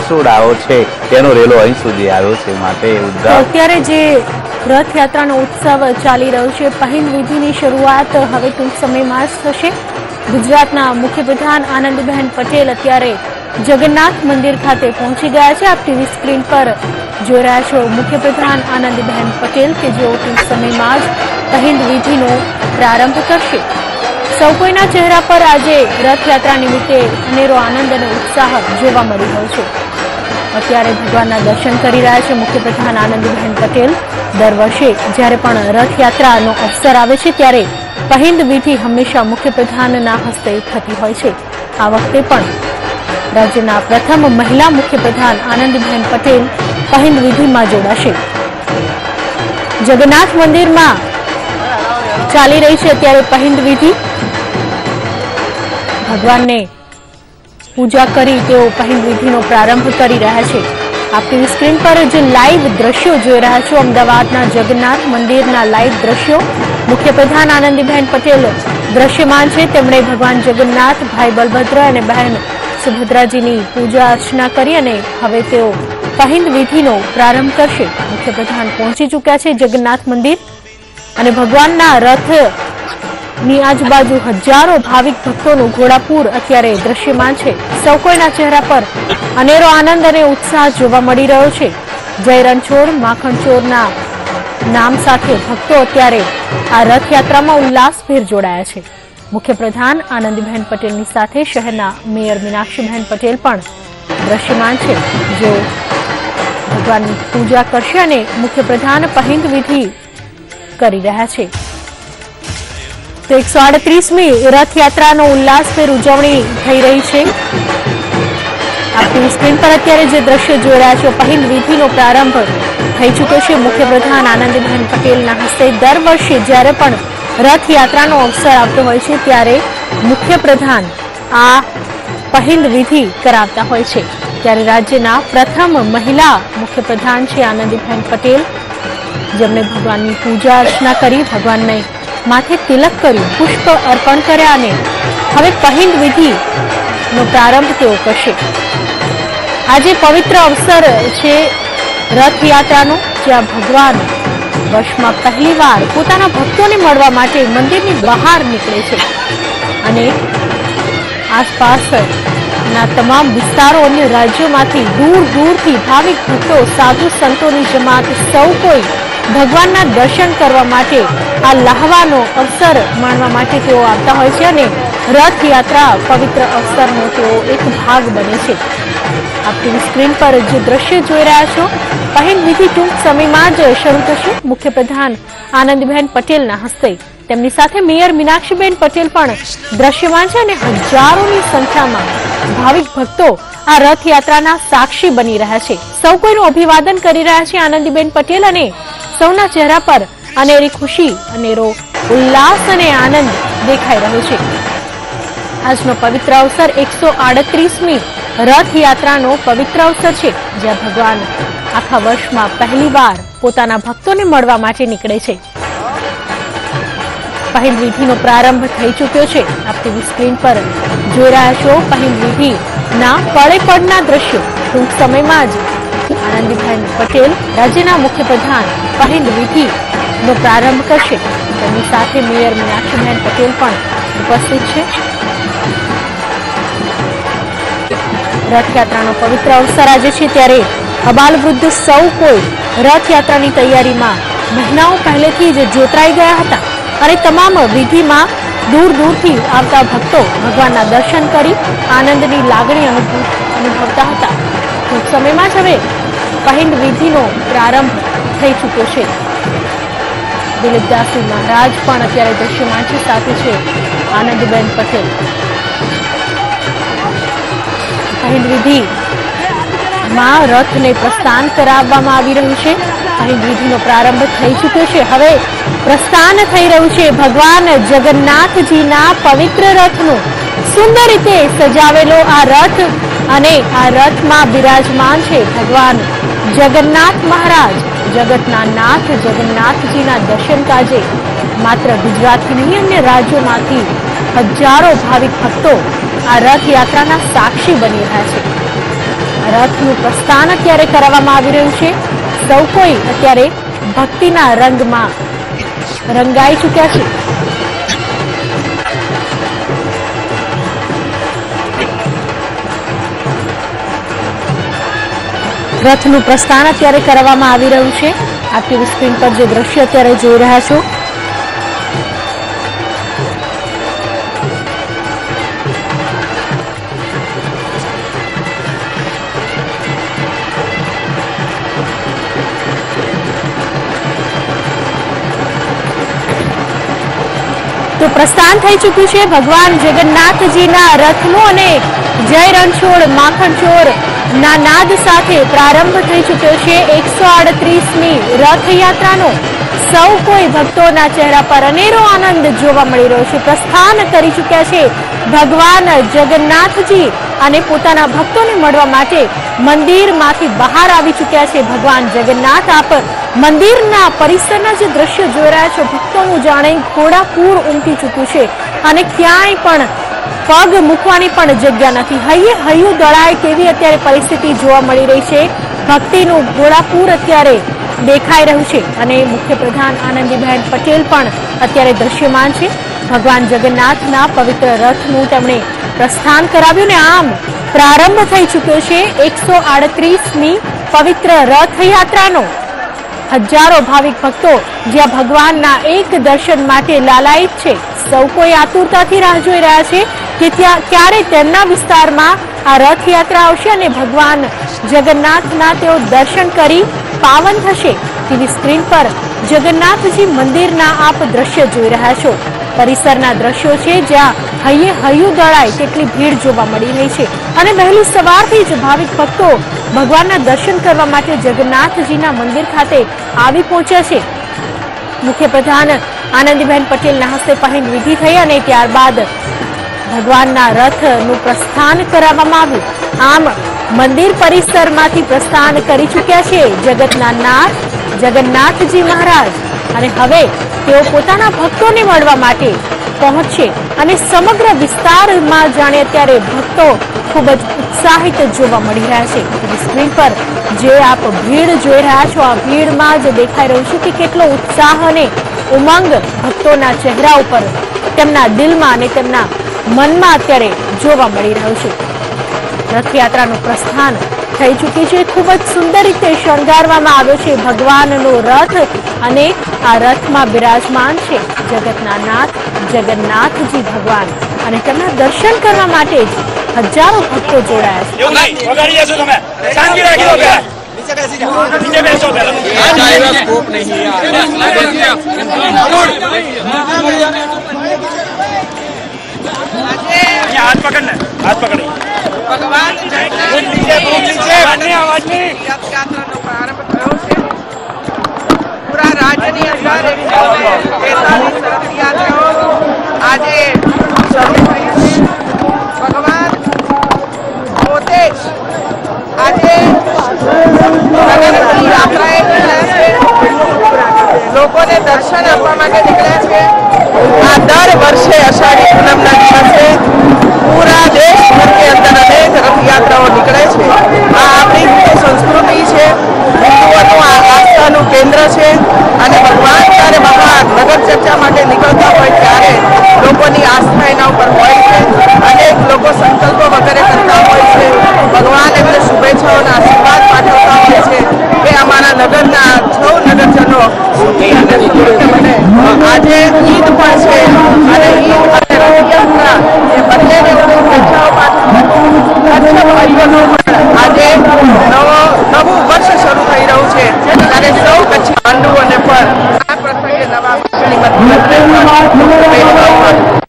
આસોડાઓ છે તેનો રેલો અહીં સુધી આવ્યો છે। માટે અત્યારે જે રથયાત્રાનો ઉત્સવ ચાલી રહ્યો છે, પહેલ વિધિની શરૂઆત હવે ટૂંક સમયમાં જ થશે। ગુજરાતના મુખ્યપ્રધાન આનંદીબેન પટેલ અત્યારે જગન્નાથ મંદિર ખાતે પહોંચી ગયા છે। આપ ટીવી સ્ક્રીન પર જોઈ રહ્યા છો મુખ્યપ્રધાન આનંદીબેન પટેલ કે જેઓ ટૂંક સમયમાં જ પહેલ વિધિનો પ્રારંભ કરશે। સૌ કોઈના ચહેરા પર આજે રથયાત્રા નિમિત્તે અનેરો આનંદ અને ઉત્સાહ જોવા મળી રહ્યો છે। અત્યારે ભગવાનના દર્શન કરી રહ્યા છે મુખ્યપ્રધાન આનંદીબેન પટેલ। દર વર્ષે જ્યારે પણ રથયાત્રાનો અવસર આવે છે ત્યારે પહેલ વિધિ હંમેશા મુખ્યપ્રધાનના હસ્તે થતી હોય છે। આ વખતે પણ રાજ્યના પ્રથમ મહિલા મુખ્યપ્રધાન આનંદીબેન પટેલ પહેલ વિધિમાં જોડાશે। જગન્નાથ મંદિરમાં ચાલી રહી છે અત્યારે પહેલ વિધિ। ભગવાનને પૂજા કરી તેઓ પહેલ વિધિનો પ્રારંભ કરી રહ્યા છે। આપ ટીવી સ્ક્રીન પર જે લાઈવ દ્રશ્યો જોઈ રહ્યા છો અમદાવાદના જગન્નાથ મંદિરના લાઈવ દ્રશ્યો। મુખ્યપ્રધાન આનંદીબેન પટેલ દ્રશ્યમાન છે। તેમણે ભગવાન જગન્નાથ, ભાઈ બલભદ્ર અને બહેન સુભદ્રાજીની પૂજા અર્ચના કરી અને હવે તેઓ પહેલ વિધિનો પ્રારંભ કરશે। મુખ્યપ્રધાન પહોંચી ચૂક્યા છે જગન્નાથ મંદિર અને ભગવાનના રથની આજુબાજુ હજારો ભાવિક ભક્તોનું ઘોડાપૂર અત્યારે દ્રશ્યમાન છે। સૌ કોઈના ચહેરા પર અનેરો આનંદ અને ઉત્સાહ જોવા મળી રહ્યો છે। જય રણછોડ માખણચોરના નામ સાથે ભક્તો અત્યારે આ રથયાત્રામાં ઉલ્લાસભેર જોડાયા છે। મુખ્યપ્રધાન આનંદીબેન પટેલની સાથે શહેરના મેયર મીનાક્ષીબેન પટેલ પણ દ્રશ્યમાન છે, જેઓ ભગવાનની પૂજા કરશે અને મુખ્યપ્રધાન પહેલ વિધિ કરી રહ્યા છે। તો 138મી રથયાત્રાનો ઉલ્લાસભેર ઉજવણી થઈ રહી છે। આપણી સ્ક્રીન પર અત્યારે જે દ્રશ્ય જોઈ રહ્યા છો પહેલ વિધિનો પ્રારંભ થઈ ચૂક્યો છે મુખ્યપ્રધાન આનંદીબેન પટેલના હસ્તે। દર વર્ષે જ્યારે પણ રથયાત્રાનો અવસર આવતો હોય છે ત્યારે મુખ્યપ્રધાન આ પહેલ વિધિ કરાવતા હોય છે। ત્યારે રાજ્યના પ્રથમ મહિલા મુખ્યપ્રધાન છે આનંદીબેન પટેલ, જેમણે ભગવાનની પૂજા અર્ચના કરી, ભગવાનને માથે તિલક કર્યું, પુષ્પ અર્પણ કર્યા અને હવે પહેલ વિધિનો પ્રારંભ તેઓ કરશે। આજે પવિત્ર અવસર છે રથયાત્રાનો, જ્યાં ભગવાન વર્ષમાં પહેલીવાર પોતાના ભક્તોને મળવા માટે મંદિરની બહાર નીકળે છે અને આસપાસના તમામ વિસ્તારો અને રાજ્યોમાંથી દૂર દૂરથી ભાવિક ભક્તો, સાધુ સંતોની જમાત સૌ કોઈ ભગવાનના દર્શન કરવા માટે આ લહાવાનો અવસર માણવા માટે તેઓ આવતા હોય છે અને રથયાત્રા પવિત્ર અવસરનો તેઓ એક ભાગ બને છે। આપ ટીવી સ્ક્રીન પર જે દ્રશ્ય જોઈ રહ્યા છો પહેલ વિધિ ટૂંક સમયમાં જ શરૂ થશે મુખ્યપ્રધાન આનંદીબેન પટેલના હસ્તે। તેમની સાથે મેયર મીનાક્ષીબેન પટેલ પણ દ્રશ્યમાન છે અને હજારોની સંખ્યામાં ભાવિક ભક્તો આ રથયાત્રાના સાક્ષી બની રહ્યા છે। સૌ કોઈનું અભિવાદન કરી રહ્યા છે આનંદીબેન પટેલ અને સૌના ચહેરા પર અનેરી ખુશી, અનેરો ઉલ્લાસ અને આનંદ દેખાઈ રહ્યો છે। આજનો પવિત્ર અવસર 138મી રથયાત્રાનો પવિત્ર અવસર છે, જ્યાં ભગવાન આખા વર્ષમાં પહેલીવાર પોતાના ભક્તોને મળવા માટે નીકળે છે। પહેલ વિધિનો પ્રારંભ થઈ ચૂક્યો છે। આપ ટીવી સ્ક્રીન પર જોઈ રહ્યા છો પહેલ વિધિના પળે પળના દ્રશ્યો। ટૂંક સમયમાં જ આનંદીબેન પટેલ રાજ્યના મુખ્યપ્રધાન પહેલ વિધિનો પ્રારંભ કરશે। તેમની સાથે મેયર મીનાક્ષીબેન પટેલ પણ ઉપસ્થિત છે। રથયાત્રાનો પવિત્ર અવસર આજે છે ત્યારે અબાલ વૃદ્ધ સૌ કોઈ રથયાત્રાની તૈયારીમાં મહિનાઓ પહેલેથી જ જોતરાઈ ગયા હતા અને તમામ વિધિમાં દૂર દૂરથી આવતા ભક્તો ભગવાનના દર્શન કરી આનંદની લાગણી અનુભવતા હતા। ટૂંક સમયમાં જ હવે પહેલ વિધિનો પ્રારંભ થઈ ચૂક્યો છે। દિલીપદાસજી મહારાજ પણ અત્યારે દ્રશ્યમાન છે, સાથે છે આનંદીબેન પટેલ। પહેલ વિધિમાં રથને પ્રસ્થાન કરાવવામાં આવી રહ્યું છે। પહેલ વિધિનો પ્રારંભ થઈ ચૂક્યો છે। હવે પ્રસ્થાન થઈ રહ્યું છે ભગવાન જગન્નાથજીના પવિત્ર રથનું। સુંદર રીતે સજાવેલો આ રથ અને આ રથમાં બિરાજમાન છે ભગવાન જગન્નાથ મહારાજ। જગતના નાથ જગન્નાથજીના દર્શન કાજે માત્ર ગુજરાતથી નહીં અન્ય રાજ્યોમાંથી હજારો ભાવિક ભક્તો આ રથયાત્રાના સાક્ષી બની રહ્યા છે રથનું પ્રસ્થાન અત્યારે કરાવવામાં આવી રહ્યું છે. સૌ કોઈ અત્યારે ભક્તિના રંગમાં રંગાઈ ચૂક્યા છે. રથનું પ્રસ્થાન અત્યારે કરવામાં આવી રહ્યું છે. આપ ટીવી સ્ક્રીન પર જે દ્રશ્ય અત્યારે જોઈ રહ્યા છો, તો પ્રસ્થાન થઈ ચૂક્યું છે ભગવાન જગન્નાથજીના રથનું અને જય રણછોડ માખણચોર ના નાદ સાથે પ્રારંભ થઈ ચૂક્યો છે 138મી રથયાત્રાનો. સૌ કોઈ ભક્તોના ચહેરા પર અનેરો આનંદ જોવા મળી રહ્યો છે. પ્રસ્થાન કરી ચૂક્યા છે ભગવાન જગન્નાથજી અને પોતાના ભક્તોને મળવા માટે મંદિરમાંથી બહાર આવી ચૂક્યા છે ભગવાન જગન્નાથ. આપ મંદિરના પરિસરના જે દ્રશ્ય જોઈ રહ્યા છો, ભક્તોનું જાણે ઘોડાપૂર ઉમટી ચૂક્યું છે અને ક્યાંય પણ પગ મૂકવાની પણ જગ્યા નથી. હૈયું દળાય તેવી અત્યારે પરિસ્થિતિ જોવા મળી રહી છે. ભક્તિનું ઘોડાપૂર અત્યારે દેખાઈ રહ્યું છે અને મુખ્યપ્રધાન આનંદીબેન પટેલ પણ અત્યારે દ્રશ્યમાન છે. ભગવાન જગન્નાથના પવિત્ર રથનું તેમણે પ્રસ્થાન કરાવ્યું ને આમ પ્રારંભ થઈ ચૂક્યો છે 138મી પવિત્ર રથયાત્રાનો. હજારો ભાવિક ભક્તો જ્યાં ભગવાનના એક દર્શન માટે લાલાયિત છે. સૌ કોઈ આતુરતાથી રાહ જોઈ રહ્યા છે કે ત્યાં ક્યારે તેમના વિસ્તારમાં આ રથયાત્રા આવશે અને ભગવાન જગન્નાથના તેઓ દર્શન કરી પાવન થશે. ટીવી સ્ક્રીન પર જગન્નાથજી મંદિરના આપ દ્રશ્ય જોઈ રહ્યા છો. પરિસરના દ્રશ્યો છે જ્યાં હૈયું દળાય તેટલી ભીડ જોવા મળી રહી છે અને વહેલી સવારથી જ ભાવિક ભક્તો ભગવાનના દર્શન કરવા માટે જગન્નાથજીના મંદિર ખાતે આવી પહોંચ્યા છે. મુખ્યપ્રધાન આનંદીબેન પટેલના હસ્તે પહિંદ વિધિ થઈ અને ત્યારબાદ ભગવાનના રથનું પ્રસ્થાન કરાવવામાં આવ્યું. આમ મંદિર પરિસરમાંથી પ્રસ્થાન કરી ચૂક્યા છે જગતના નાથ જગન્નાથજી મહારાજ અને હવે તેઓ પોતાના ભક્તોને મળવા માટે પહોંચશે અને સમગ્ર વિસ્તારમાં જાણે અત્યારે ભક્તો ખૂબ જ ઉત્સાહિત જોવા મળી રહ્યા છે. સ્ક્રીન પર જે આપ ભીડ જોઈ રહ્યા છો, આ ભીડમાં જ દેખાઈ રહ્યું છે કે કેટલો ઉત્સાહ અને ઉમંગ ભક્તોના ચહેરા ઉપર, તેમના દિલમાં અને તેમના મનમાં અત્યારે જોવા મળી રહ્યું છે. રથયાત્રાનું પ્રસ્થાન થઈ ચૂકી છે. ખૂબ જ સુંદર રીતે શણગારવામાં આવ્યો છે ભગવાનનો રથ અને આ રથમાં બિરાજમાન છે જગતના નાથ જગન્નાથજી ભગવાન અને તેમના દર્શન કરવા માટે જ હજારો ભક્તો જોડાયા છે. हाथ पकड़ना, हाथ पकड़े भगवान યાત્રાનો પ્રારંભ થયો છે. પૂરા રાજ્યની અંદર 143 રથયાત્રાઓ આજે શરૂ થઈ છે. ભગવાન પોતે આજે નગરની યાત્રાએ નીકળ્યા છે. લોકોને દર્શન આપવા માટે નીકળ્યા છે. આ દર વર્ષે અષાઢી પૂનમના દિવસે પૂરા દેશભરની અંદર અનેક રથયાત્રાઓ નીકળે છે. આ આપણી હિન્દુ સંસ્કૃતિ છે, હિન્દુઓનું આ આસ્થાનું કેન્દ્ર છે અને ભગવાન જ્યારે બહાર નગર ચર્ચા માટે નીકળતા હોય ત્યારે લોકોની આસ્થા એના ઉપર હોય છે. અનેક લોકો સંકલ્પો વગેરે કરતા હોય છે. ભગવાન એમને શુભેચ્છાઓના આશીર્વાદ પાઠવતા હોય છે કે અમારા નગરના સૌ નગરજનો સુખી અને સમૃદ્ધ બને. આજે ઈદ પણ છે અને ઈદ અને રથયાત્રા એ બંનેને શુભેચ્છાઓ પાઠવું. કચ્છ ભાઈઓનો પણ આજે નવું વર્ષ શરૂ થઈ રહ્યું છે ત્યારે સૌ કચ્છી પાંડવોને પણ આ પ્રસંગે નવા વર્ષની શુભેચ્છાઓ